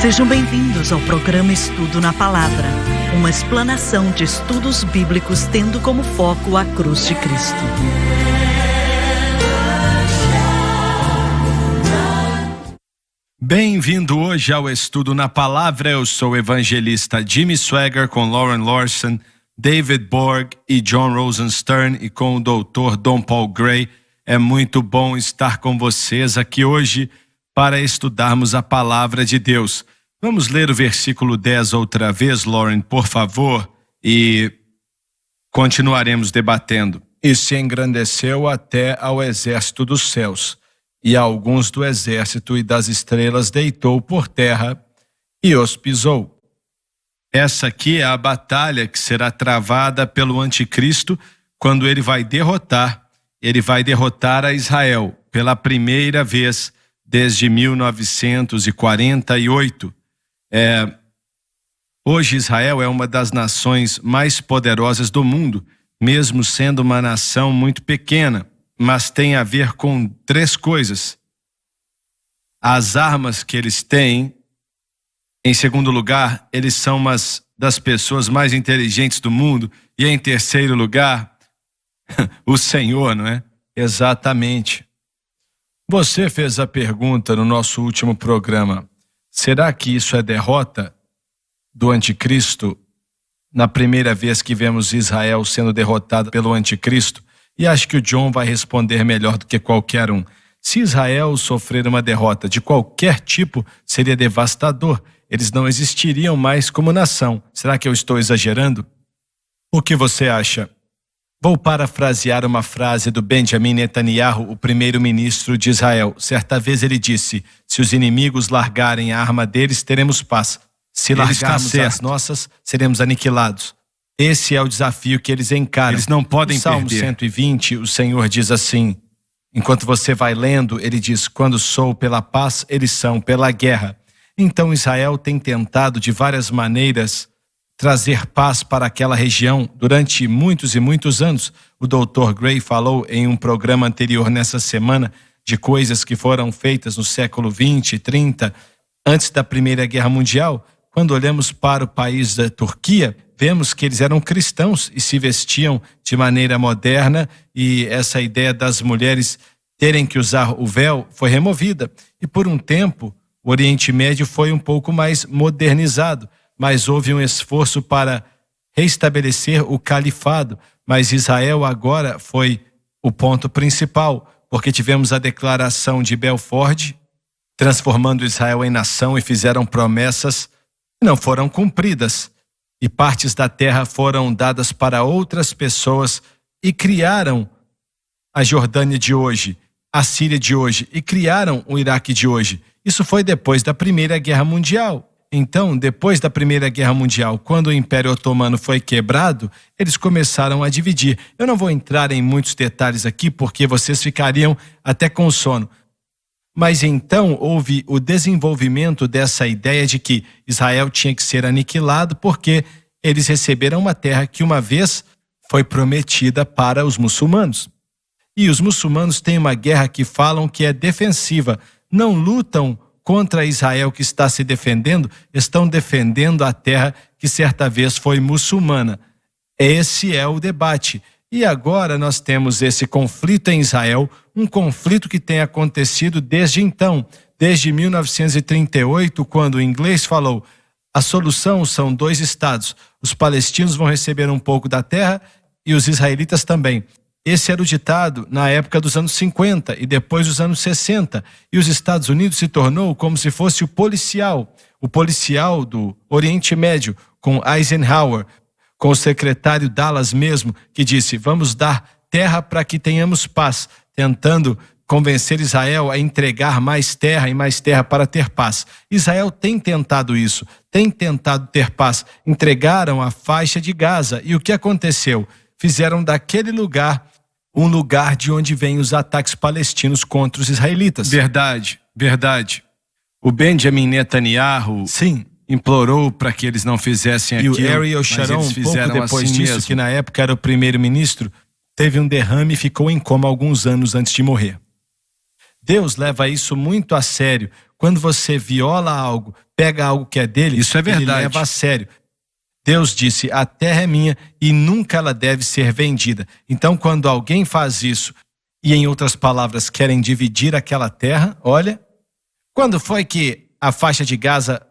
Sejam bem-vindos ao programa Estudo na Palavra, uma explanação de estudos bíblicos tendo como foco a cruz de Cristo. Bem-vindo hoje ao Estudo na Palavra. Eu sou o evangelista Jimmy Swaggart com Lauren Larson, David Borg e John Rosenstern e com o Dr. Don Paul Gray. É muito bom estar com vocês aqui hoje para estudarmos a Palavra de Deus. Vamos ler o versículo 10 outra vez, Lauren, por favor, e continuaremos debatendo. E se engrandeceu até ao exército dos céus, e alguns do exército e das estrelas deitou por terra e os pisou. Essa aqui é a batalha que será travada pelo anticristo quando ele vai derrotar a Israel pela primeira vez desde 1948. Hoje Israel é uma das nações mais poderosas do mundo, mesmo sendo uma nação muito pequena, mas tem a ver com três coisas. As armas que eles têm. Em segundo lugar, eles são uma das pessoas mais inteligentes do mundo. E em terceiro lugar, o Senhor, não é? Exatamente. Você fez a pergunta no nosso último programa: será que isso é derrota do anticristo? Na primeira vez que vemos Israel sendo derrotado pelo anticristo? E acho que o John vai responder melhor do que qualquer um. Se Israel sofrer uma derrota de qualquer tipo, seria devastador. Eles não existiriam mais como nação. Será que eu estou exagerando? O que você acha? Vou parafrasear uma frase do Benjamin Netanyahu, o primeiro-ministro de Israel. Certa vez ele disse: se os inimigos largarem a arma deles, teremos paz. Se largarmos as nossas, seremos aniquilados. Esse é o desafio que eles encaram. Eles não podem perder. No Salmo 120, o Senhor diz assim, enquanto você vai lendo, ele diz: quando sou pela paz, eles são pela guerra. Então Israel tem tentado de várias maneiras trazer paz para aquela região durante muitos e muitos anos. O Dr. Gray falou em um programa anterior nessa semana de coisas que foram feitas no século 20 e 30, antes da Primeira Guerra Mundial. Quando olhamos para o país da Turquia, vemos que eles eram cristãos e se vestiam de maneira moderna, e essa ideia das mulheres terem que usar o véu foi removida. E por um tempo, o Oriente Médio foi um pouco mais modernizado, mas houve um esforço para restabelecer o califado. Mas Israel agora foi o ponto principal, porque tivemos a declaração de Belfort, transformando Israel em nação, e fizeram promessas que não foram cumpridas. E partes da terra foram dadas para outras pessoas e criaram a Jordânia de hoje, a Síria de hoje e criaram o Iraque de hoje. Isso foi depois da Primeira Guerra Mundial. Então, depois da Primeira Guerra Mundial, quando o Império Otomano foi quebrado, eles começaram a dividir. Eu não vou entrar em muitos detalhes aqui porque vocês ficariam até com sono. Mas então houve o desenvolvimento dessa ideia de que Israel tinha que ser aniquilado porque eles receberam uma terra que uma vez foi prometida para os muçulmanos. E os muçulmanos têm uma guerra que falam que é defensiva. Não lutam contra Israel que está se defendendo, estão defendendo a terra que certa vez foi muçulmana. Esse é o debate. E agora nós temos esse conflito em Israel, um conflito que tem acontecido desde então, desde 1938, quando o inglês falou: a solução são 2 estados, os palestinos vão receber um pouco da terra e os israelitas também. Esse era o ditado na época dos anos 50 e depois dos anos 60. E os Estados Unidos se tornou como se fosse o policial do Oriente Médio, com Eisenhower, com o secretário Dallas mesmo, que disse: vamos dar terra para que tenhamos paz, tentando convencer Israel a entregar mais terra e mais terra para ter paz. Israel tem tentado isso, tem tentado ter paz. Entregaram a faixa de Gaza e o que aconteceu? Fizeram daquele lugar um lugar de onde vêm os ataques palestinos contra os israelitas. Verdade. O Benjamin Netanyahu implorou para que eles não fizessem aquilo. E o Ariel Sharon, um pouco depois assim disso, mesmo, que na época era o primeiro-ministro, teve um derrame e ficou em coma alguns anos antes de morrer. Deus leva isso muito a sério. Quando você viola algo, pega algo que é dele, isso é verdade. Ele leva a sério. Deus disse, a terra é minha e nunca ela deve ser vendida. Então, quando alguém faz isso, e em outras palavras, querem dividir aquela terra, olha, quando foi que a faixa de Gaza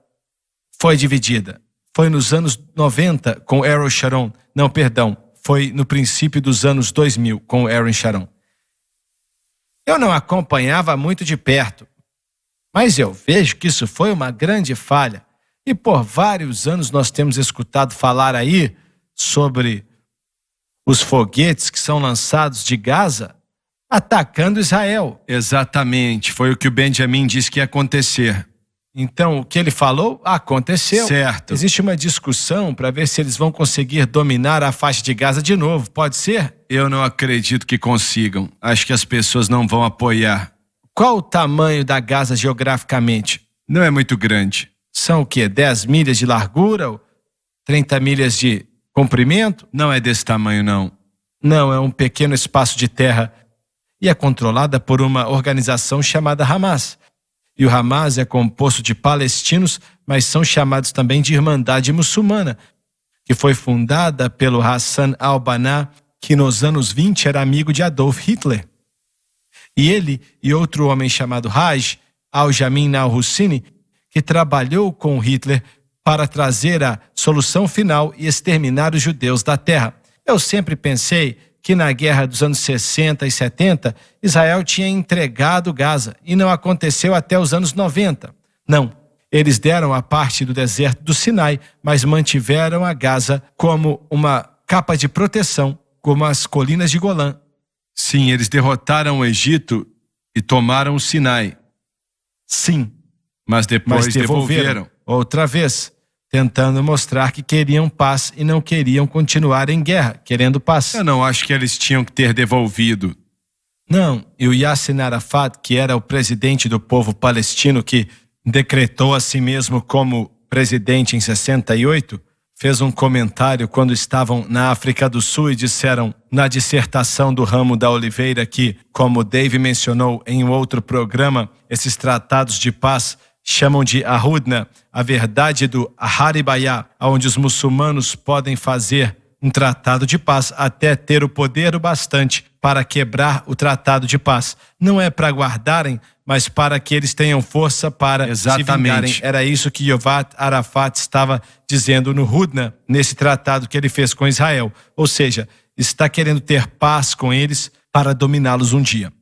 foi dividida? Foi nos anos 90 com Ariel Sharon. Não, perdão, foi no princípio dos anos 2000 com Ariel Sharon. Eu não acompanhava muito de perto, mas eu vejo que isso foi uma grande falha. E por vários anos nós temos escutado falar aí sobre os foguetes que são lançados de Gaza atacando Israel. Exatamente, foi o que o Benjamin disse que ia acontecer. Então, o que ele falou, aconteceu. Certo. Existe uma discussão para ver se eles vão conseguir dominar a faixa de Gaza de novo, pode ser? Eu não acredito que consigam. Acho que as pessoas não vão apoiar. Qual o tamanho da Gaza geograficamente? Não é muito grande. São o quê? 10 milhas de largura? Ou 30 milhas de comprimento? Não é desse tamanho, não. Não, é um pequeno espaço de terra. E é controlada por uma organização chamada Hamas. E o Hamas é composto de palestinos, mas são chamados também de Irmandade Muçulmana, que foi fundada pelo Hassan al-Banna, que nos anos 20 era amigo de Adolf Hitler. E ele e outro homem chamado Haj al-Jamin al-Husseini, que trabalhou com Hitler para trazer a solução final e exterminar os judeus da terra. Eu sempre pensei que na guerra dos anos 60 e 70, Israel tinha entregado Gaza e não aconteceu até os anos 90. Não, eles deram a parte do deserto do Sinai, mas mantiveram a Gaza como uma capa de proteção, como as colinas de Golã. Sim, eles derrotaram o Egito e tomaram o Sinai. Sim, mas depois devolveram. Outra vez, tentando mostrar que queriam paz e não queriam continuar em guerra, querendo paz. Eu não acho que eles tinham que ter devolvido. Não, e o Yasser Arafat, que era o presidente do povo palestino, que decretou a si mesmo como presidente em 68, fez um comentário quando estavam na África do Sul e disseram na dissertação do ramo da oliveira que, como Dave mencionou em um outro programa, esses tratados de paz chamam de Ahudna, a verdade do Haribaya, onde os muçulmanos podem fazer um tratado de paz até ter o poder o bastante para quebrar o tratado de paz. Não é para guardarem, mas para que eles tenham força para se vingarem. Era isso que Yasser Arafat estava dizendo no Hudna, nesse tratado que ele fez com Israel. Ou seja, está querendo ter paz com eles para dominá-los um dia.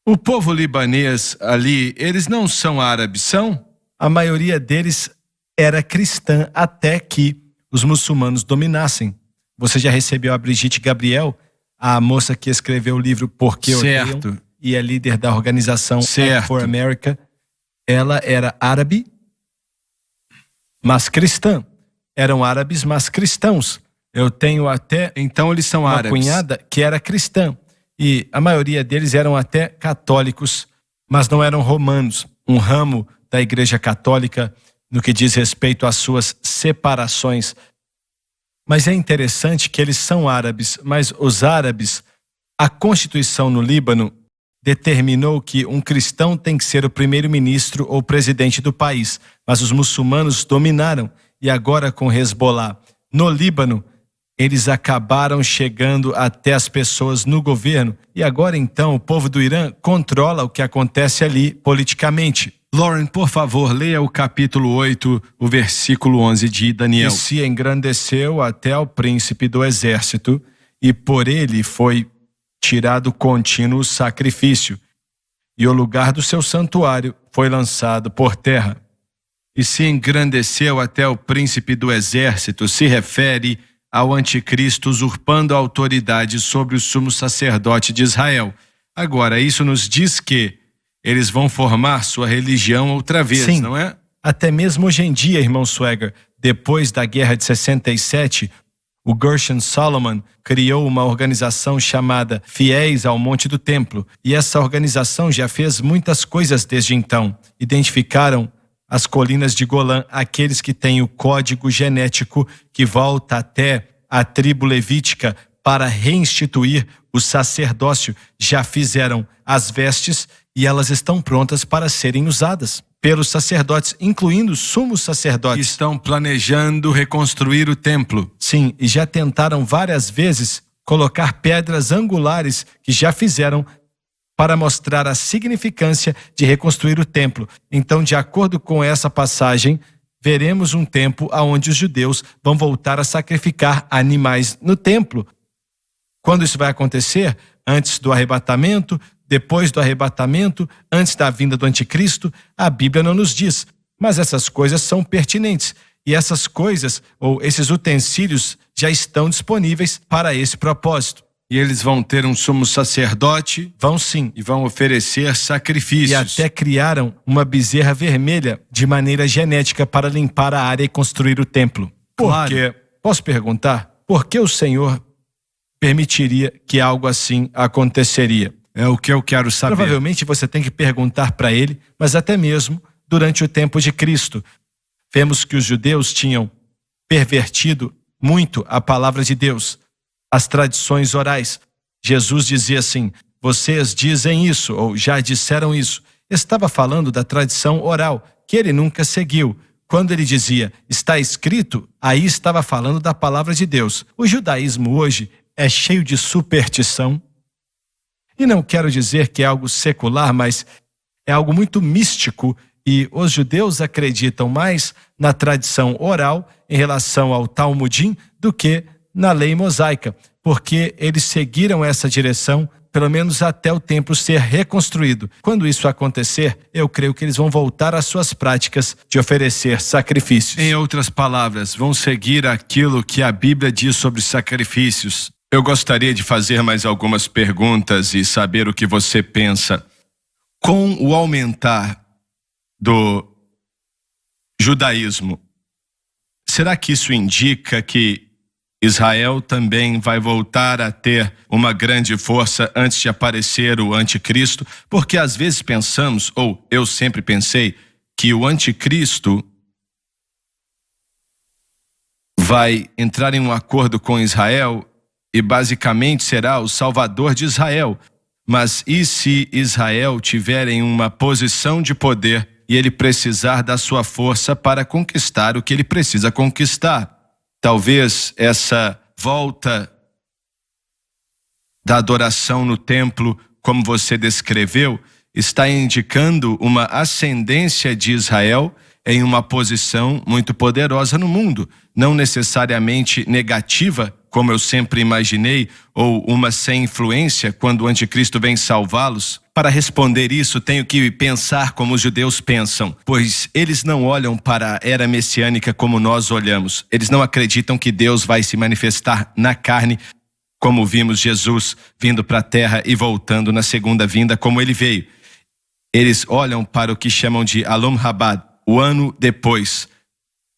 O povo libanês ali, eles não são árabes, são? A maioria deles era cristã até que os muçulmanos dominassem. Você já recebeu a Brigitte Gabriel, a moça que escreveu o livro Por que Odeiam e é líder da organização Act for America. Ela era árabe, mas cristã. Eram árabes, mas cristãos. Eu tenho até então eles são uma árabes. Cunhada que era cristã. E a maioria deles eram até católicos, mas não eram romanos. Um ramo da Igreja Católica no que diz respeito às suas separações. Mas é interessante que eles são árabes, mas os árabes, a Constituição no Líbano determinou que um cristão tem que ser o primeiro-ministro ou presidente do país, mas os muçulmanos dominaram e agora com Hezbollah no Líbano, eles acabaram chegando até as pessoas no governo e agora então o povo do Irã controla o que acontece ali politicamente. Lauren, por favor, leia o capítulo 8, o versículo 11 de Daniel. E se engrandeceu até o príncipe do exército, e por ele foi tirado contínuo sacrifício, e o lugar do seu santuário foi lançado por terra. E se engrandeceu até o príncipe do exército, se refere ao anticristo usurpando a autoridade sobre o sumo sacerdote de Israel. Agora, isso nos diz que eles vão formar sua religião outra vez, sim, não é? Até mesmo hoje em dia, irmão Swagger, depois da Guerra de 67, o Gershon Solomon criou uma organização chamada Fiéis ao Monte do Templo. E essa organização já fez muitas coisas desde então. Identificaram as colinas de Golã, aqueles que têm o código genético que volta até a tribo levítica para reinstituir o sacerdócio. Já fizeram as vestes e elas estão prontas para serem usadas pelos sacerdotes, incluindo os sumos sacerdotes. Estão planejando reconstruir o templo. Sim, e já tentaram várias vezes colocar pedras angulares que já fizeram para mostrar a significância de reconstruir o templo. Então, de acordo com essa passagem, veremos um tempo onde os judeus vão voltar a sacrificar animais no templo. Quando isso vai acontecer? Antes do arrebatamento, depois do arrebatamento, antes da vinda do anticristo? A Bíblia não nos diz, mas essas coisas são pertinentes. E essas coisas, ou esses utensílios, já estão disponíveis para esse propósito. E eles vão ter um sumo sacerdote. Vão sim. E vão oferecer sacrifícios. E até criaram uma bezerra vermelha de maneira genética para limpar a área e construir o templo. Claro. Porque, posso perguntar, por que o Senhor permitiria que algo assim aconteceria? É o que eu quero saber. Provavelmente você tem que perguntar para ele, mas até mesmo durante o tempo de Cristo. Vemos que os judeus tinham pervertido muito a palavra de Deus, as tradições orais. Jesus dizia assim: vocês dizem isso, ou já disseram isso. Estava falando da tradição oral, que ele nunca seguiu. Quando ele dizia, está escrito, aí estava falando da palavra de Deus. O judaísmo hoje é cheio de superstição. E não quero dizer que é algo secular, mas é algo muito místico. E os judeus acreditam mais na tradição oral em relação ao Talmudim do que na lei mosaica, porque eles seguiram essa direção pelo menos até o templo ser reconstruído. Quando isso acontecer, eu creio que eles vão voltar às suas práticas de oferecer sacrifícios. Em outras palavras, vão seguir aquilo que a Bíblia diz sobre sacrifícios. Eu gostaria de fazer mais algumas perguntas e saber o que você pensa. Com o aumentar do judaísmo, será que isso indica que Israel também vai voltar a ter uma grande força antes de aparecer o anticristo? Porque às vezes pensamos, ou eu sempre pensei, que o anticristo vai entrar em um acordo com Israel e basicamente será o salvador de Israel. Mas e se Israel tiver em uma posição de poder e ele precisar da sua força para conquistar o que ele precisa conquistar? Talvez essa volta da adoração no templo, como você descreveu, está indicando uma ascendência de Israel em uma posição muito poderosa no mundo, não necessariamente negativa, como eu sempre imaginei, ou uma sem influência quando o anticristo vem salvá-los. Para responder isso, tenho que pensar como os judeus pensam, pois eles não olham para a era messiânica como nós olhamos. Eles não acreditam que Deus vai se manifestar na carne, como vimos Jesus vindo para a terra e voltando na segunda vinda como ele veio. Eles olham para o que chamam de Alom Rabad, o ano depois,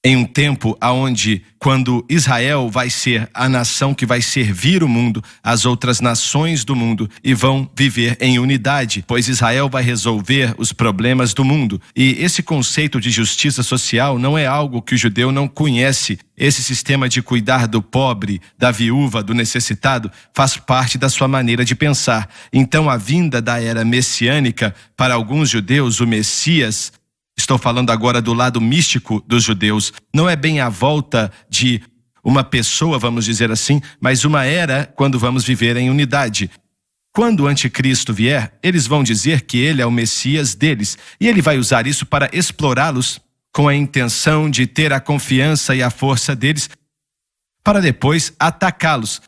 em um tempo onde, quando Israel vai ser a nação que vai servir o mundo, as outras nações do mundo, e vão viver em unidade, pois Israel vai resolver os problemas do mundo. E esse conceito de justiça social não é algo que o judeu não conhece. Esse sistema de cuidar do pobre, da viúva, do necessitado, faz parte da sua maneira de pensar. Então, a vinda da era messiânica, para alguns judeus, o Messias, estou falando agora do lado místico dos judeus, não é bem a volta de uma pessoa, vamos dizer assim, mas uma era quando vamos viver em unidade. Quando o anticristo vier, eles vão dizer que ele é o Messias deles, e ele vai usar isso para explorá-los com a intenção de ter a confiança e a força deles para depois atacá-los.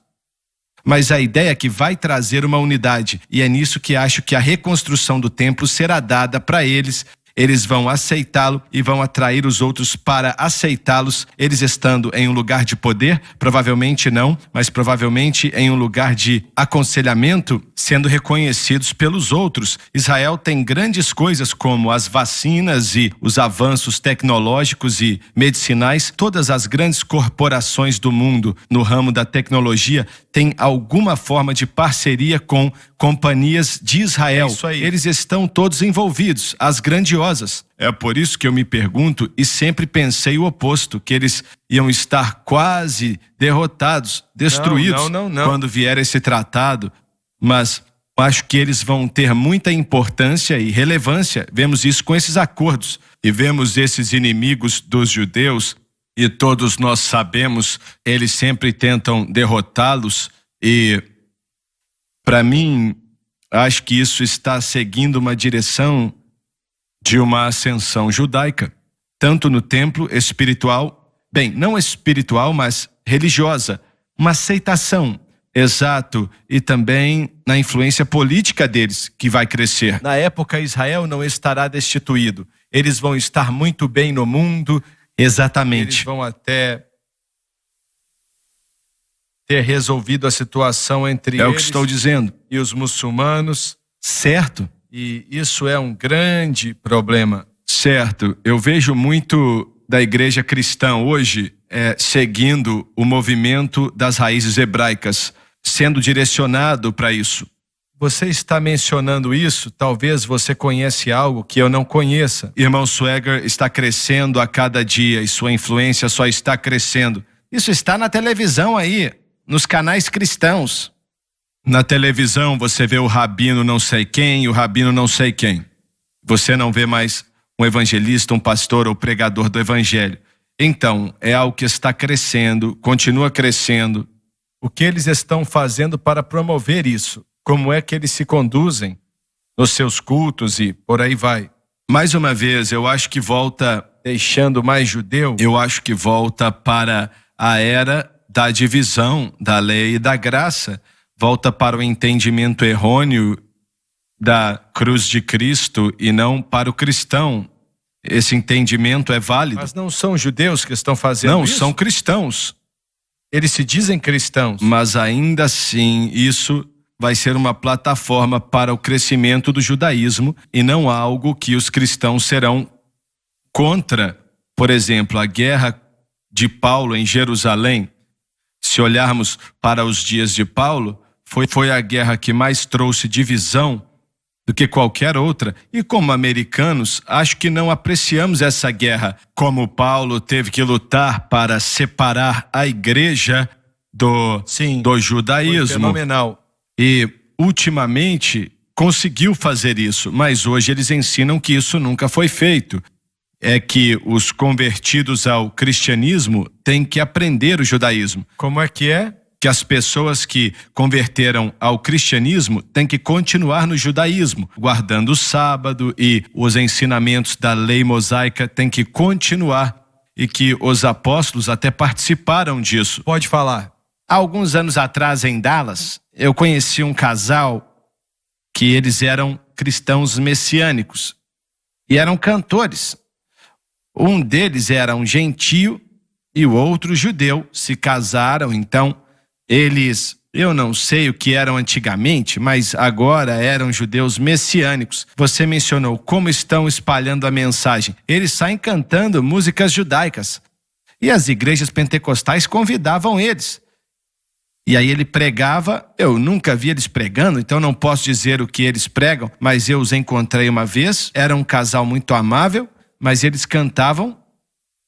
Mas a ideia é que vai trazer uma unidade, e é nisso que acho que a reconstrução do templo será dada para eles. Eles vão aceitá-lo e vão atrair os outros para aceitá-los, eles estando em um lugar de poder, provavelmente não, mas provavelmente em um lugar de aconselhamento, sendo reconhecidos pelos outros. Israel tem grandes coisas como as vacinas e os avanços tecnológicos e medicinais. Todas as grandes corporações do mundo no ramo da tecnologia têm alguma forma de parceria com companhias de Israel. É isso aí. Eles estão todos envolvidos, as grandiosas. É por isso que eu me pergunto e sempre pensei o oposto, que eles iam estar quase derrotados, destruídos Não. quando vier esse tratado. Mas acho que eles vão ter muita importância e relevância. Vemos isso com esses acordos e vemos esses inimigos dos judeus, e todos nós sabemos, eles sempre tentam derrotá-los, e para mim, acho que isso está seguindo uma direção de uma ascensão judaica, tanto no templo espiritual, bem, não espiritual, mas religiosa, uma aceitação. Exato, e também na influência política deles, que vai crescer. Na época, Israel não estará destituído. Eles vão estar muito bem no mundo. Exatamente. Eles vão até ter resolvido a situação entre É eles o que estou dizendo. e os muçulmanos. Certo? E isso é um grande problema. Certo. Eu vejo muito da igreja cristã hoje seguindo o movimento das raízes hebraicas, sendo direcionado para isso. Você está mencionando isso, talvez você conhece algo que eu não conheça. Irmão Swagger está crescendo a cada dia e sua influência só está crescendo. Isso está na televisão aí, nos canais cristãos. Na televisão você vê o rabino não sei quem e o rabino não sei quem. Você não vê mais um evangelista, um pastor ou pregador do evangelho. Então, é algo que está crescendo, continua crescendo. O que eles estão fazendo para promover isso? Como é que eles se conduzem nos seus cultos e por aí vai? Mais uma vez, eu acho que volta, Deixando mais judeu? eu acho que volta para a era da divisão da lei e da graça. Volta para o entendimento errôneo da cruz de Cristo e não para o cristão. Esse entendimento é válido. Mas não são judeus que estão fazendo Não, isso? são cristãos. Eles se dizem cristãos. Mas ainda assim, isso vai ser uma plataforma para o crescimento do judaísmo e não algo que os cristãos serão contra. Por exemplo, a guerra de Paulo em Jerusalém, se olharmos para os dias de Paulo, foi a guerra que mais trouxe divisão do que qualquer outra. E como americanos, acho que não apreciamos essa guerra, como Paulo teve que lutar para separar a igreja do Foi judaísmo. fenomenal. E ultimamente conseguiu fazer isso, mas hoje eles ensinam que isso nunca foi feito. É que os convertidos ao cristianismo têm que aprender o judaísmo. Como é? Que as pessoas que converteram ao cristianismo têm que continuar no judaísmo, guardando o sábado, e os ensinamentos da lei mosaica têm que continuar, e que os apóstolos até participaram disso. Pode falar. Há alguns anos atrás, em Dallas, eu conheci um casal que eles eram cristãos messiânicos e eram cantores. Um deles era um gentio e o outro judeu. Se casaram, então eles, eu não sei o que eram antigamente, mas agora eram judeus messiânicos. Você mencionou como estão espalhando a mensagem. Eles saem cantando músicas judaicas. E as igrejas pentecostais convidavam eles. E aí ele pregava, eu nunca vi eles pregando, então não posso dizer o que eles pregam, mas eu os encontrei uma vez, era um casal muito amável, mas eles cantavam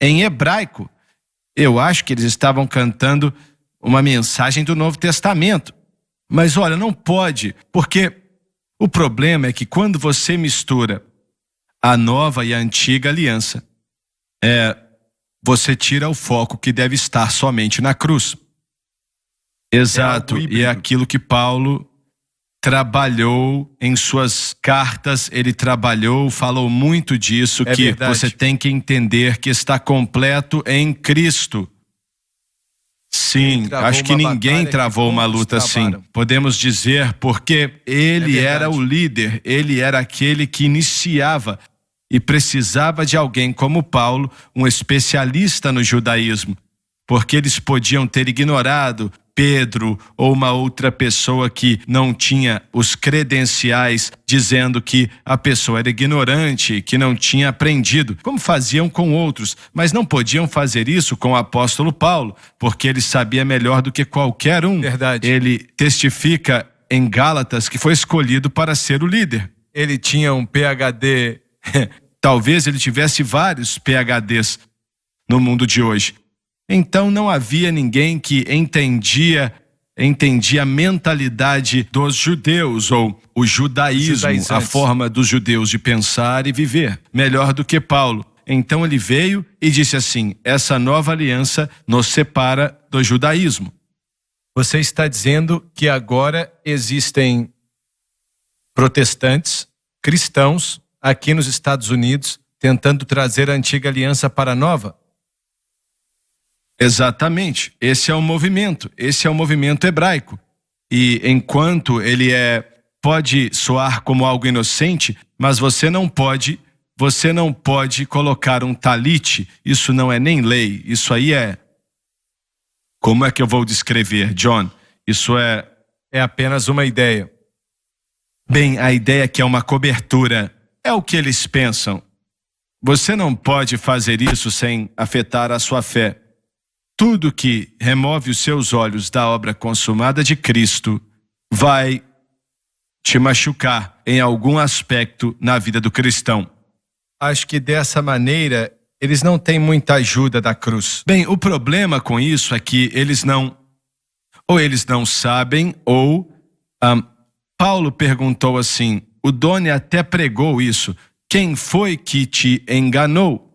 em hebraico. Eu acho que eles estavam cantando uma mensagem do Novo Testamento. Mas olha, não pode, porque o problema é que quando você mistura a nova e a antiga aliança, você tira o foco que deve estar somente na cruz. Exato, e é aquilo que Paulo trabalhou em suas cartas, ele falou muito disso, que verdade. Você tem que entender que está completo em Cristo. Sim, acho que ninguém travou uma luta assim. Podemos dizer porque ele era o líder, ele era aquele que iniciava e precisava de alguém como Paulo, um especialista no judaísmo, porque eles podiam ter ignorado Pedro ou uma outra pessoa que não tinha os credenciais, dizendo que a pessoa era ignorante, que não tinha aprendido, como faziam com outros, mas não podiam fazer isso com o apóstolo Paulo, porque ele sabia melhor do que qualquer um. Verdade. Ele testifica em Gálatas que foi escolhido para ser o líder. Ele tinha um PhD. Talvez ele tivesse vários PhDs no mundo de hoje. Então não havia ninguém que entendia entendia a mentalidade dos judeus, ou o judaísmo, a forma dos judeus de pensar e viver, melhor do que Paulo. Então ele veio e disse assim: essa nova aliança nos separa do judaísmo. Você está dizendo que agora existem protestantes, cristãos, aqui nos Estados Unidos, tentando trazer a antiga aliança para a nova? Exatamente, esse é o movimento hebraico. E enquanto ele pode soar como algo inocente, mas você não pode colocar um talite, isso não é nem lei, isso aí como é que eu vou descrever, John? Isso é apenas uma ideia. Bem, a ideia é que é uma cobertura, é o que eles pensam. Você não pode fazer isso sem afetar a sua fé. Tudo que remove os seus olhos da obra consumada de Cristo vai te machucar em algum aspecto na vida do cristão. Acho que dessa maneira eles não têm muita ajuda da cruz. Bem, o problema com isso é que eles não sabem, ou Paulo perguntou assim, o Doni até pregou isso: quem foi que te enganou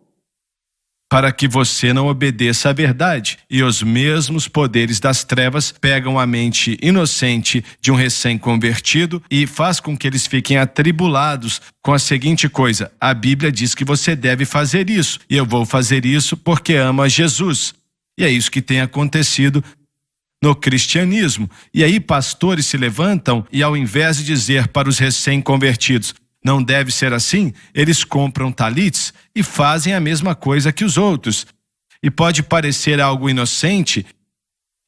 para que você não obedeça à verdade? E os mesmos poderes das trevas pegam a mente inocente de um recém-convertido e faz com que eles fiquem atribulados com a seguinte coisa: a Bíblia diz que você deve fazer isso, e eu vou fazer isso porque amo a Jesus. E é isso que tem acontecido no cristianismo. E aí pastores se levantam e, ao invés de dizer para os recém-convertidos: não deve ser assim, eles compram talites e fazem a mesma coisa que os outros. E pode parecer algo inocente,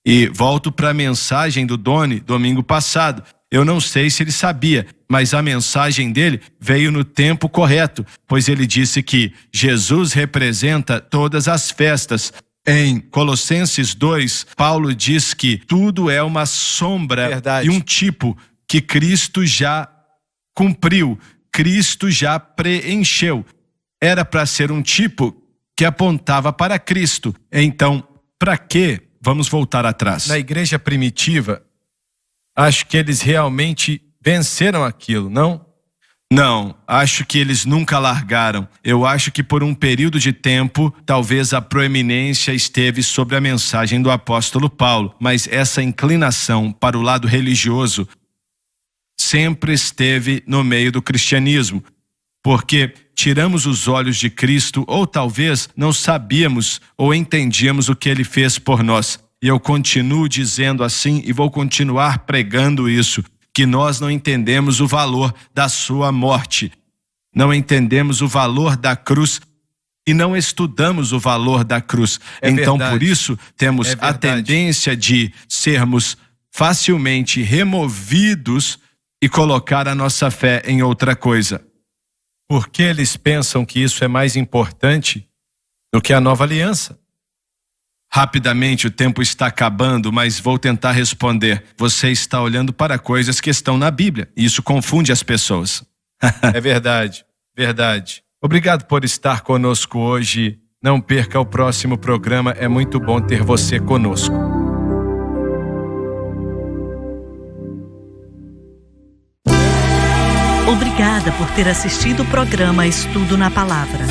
e volto para a mensagem do Doni domingo passado. Eu não sei se ele sabia, mas a mensagem dele veio no tempo correto, pois ele disse que Jesus representa todas as festas. Em Colossenses 2, Paulo diz que tudo é uma sombra e um tipo que Cristo já cumpriu, Cristo já preencheu. Era para ser um tipo que apontava para Cristo. Então, para quê? Vamos voltar atrás. Na igreja primitiva, acho que eles realmente venceram aquilo, não? Não, acho que eles nunca largaram. Eu acho que por um período de tempo, talvez a proeminência esteve sobre a mensagem do apóstolo Paulo, mas essa inclinação para o lado religioso sempre esteve no meio do cristianismo, porque tiramos os olhos de Cristo, ou talvez não sabíamos ou entendíamos o que ele fez por nós. E eu continuo dizendo assim e vou continuar pregando isso, que nós não entendemos o valor da sua morte, não entendemos o valor da cruz e não estudamos o valor da cruz. Então, por isso, temos a tendência de sermos facilmente removidos e colocar a nossa fé em outra coisa. Por que eles pensam que isso é mais importante do que a nova aliança? Rapidamente, o tempo está acabando, mas vou tentar responder. Você está olhando para coisas que estão na Bíblia, e isso confunde as pessoas. É verdade, verdade. Obrigado por estar conosco hoje. Não perca o próximo programa, é muito bom ter você conosco. Obrigada por ter assistido o programa Estudo na Palavra.